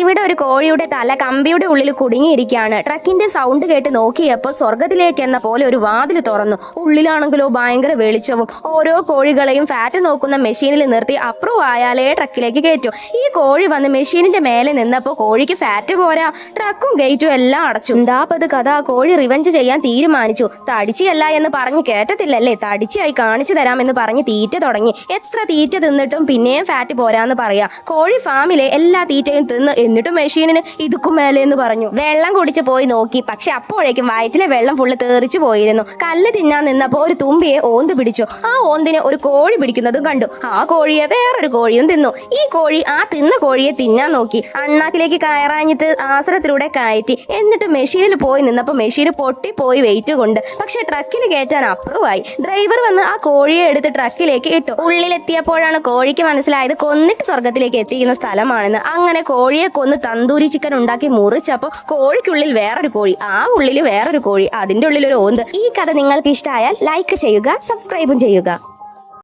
ഇവിടെ ഒരു കോഴിയുടെ തല കമ്പിയുടെ ഉള്ളിൽ കുടുങ്ങിയിരിക്കുകയാണ്. ട്രക്കിന്റെ സൗണ്ട് കേട്ട് നോക്കിയപ്പോൾ സ്വർഗത്തിലേക്ക് എന്ന പോലെ ഒരു വാതിൽ തുറന്നു. ഉള്ളിലാണെങ്കിലോ ഭയങ്കര വെളിച്ചവും. ഓരോ കോഴികളെയും ഫാറ്റ് നോക്കുന്ന മെഷീനിൽ നിർത്തി അപ്രൂവ് ആയാലേ ട്രക്കിലേക്ക് കയറ്റൂ. ഈ കോഴി വന്ന് മെഷീനിന്റെ മേലെ നിന്നപ്പോൾ കോഴിക്ക് ഫാറ്റ് പോരാ. ട്രക്കും ഗേറ്റും എല്ലാം അടച്ചു. എന്താപ്പത് കഥ? കോഴി റിവഞ്ച് ചെയ്യാൻ തീരുമാനിച്ചു. തടിച്ചയല്ല എന്ന് പറഞ്ഞ് കേട്ടത്തില്ലല്ലേ, തടിച്ചായി കാണിച്ചു തരാമെന്ന് പറഞ്ഞ് തീറ്റ തുടങ്ങി. എത്ര തീറ്റ തിന്നിട്ടും പിന്നെയും ഫാറ്റ് പോരാന്ന് പറയാ. കോഴി ഫാമിലെ എല്ലാ തീറ്റയും തിന്ന് എന്നിട്ടും മെഷീനിന് ഇതുക്കും മേലെ എന്ന് പറഞ്ഞു. വെള്ളം കുടിച്ച് പോയി നോക്കി. പക്ഷെ അപ്പോഴേക്കും വയറ്റിലെ വെള്ളം ഫുള്ള് തെറിച്ചു പോയിരുന്നു. കല്ല് തിന്നാൻ നിന്നപ്പോൾ ഒരു തുമ്പിയെ ഓന്ത് പിടിച്ചു. ആ ഓന്തിനെ ഒരു കോഴി പിടിക്കുന്നതും കണ്ടു. ആ കോഴിയെ വേറൊരു കോഴിയും തിന്നു. ഈ കോഴി ആ തിന്ന കോഴിയെ തിന്നാൻ നോക്കി. അണ്ണാക്കിലേക്ക് കയറാഞ്ഞിട്ട് ആശ്രത്തിലൂടെ കയറ്റി. എന്നിട്ട് മെഷീനിൽ പോയി നിന്നപ്പോൾ മെഷീൻ പൊട്ടിപ്പോയി വെയിറ്റ് കൊണ്ട്. പക്ഷെ ട്രക്കിൽ കയറ്റാൻ അപ്രൂവായി. ഡ്രൈവർ വന്ന് ആ കോഴിയെ എടുത്ത് ട്രക്കിലേക്ക് ഇട്ടു. ഉള്ളിലെത്തിയപ്പോഴാണ് കോഴിക്ക് മനസ്സിലായത് കൊന്നിട്ട് സ്വർഗത്തിലേക്ക് എത്തിക്കുന്ന സ്ഥലമാണെന്ന്. അങ്ങനെ കോഴിയെ കൊന്ന് തന്തൂരി ചിക്കൻ ഉണ്ടാക്കി മുറിച്ചപ്പോൾ കോഴിക്കുള്ളിൽ വേറൊരു കോഴി, ആ ഉള്ളിൽ വേറൊരു കോഴി, അതിന്റെ ഉള്ളിൽ ഒരു ഓന്ത്. ഈ കഥ നിങ്ങൾക്ക് ഇഷ്ടമായാൽ ലൈക്ക് ചെയ്യുക, സബ്സ്ക്രൈബും ചെയ്യുക.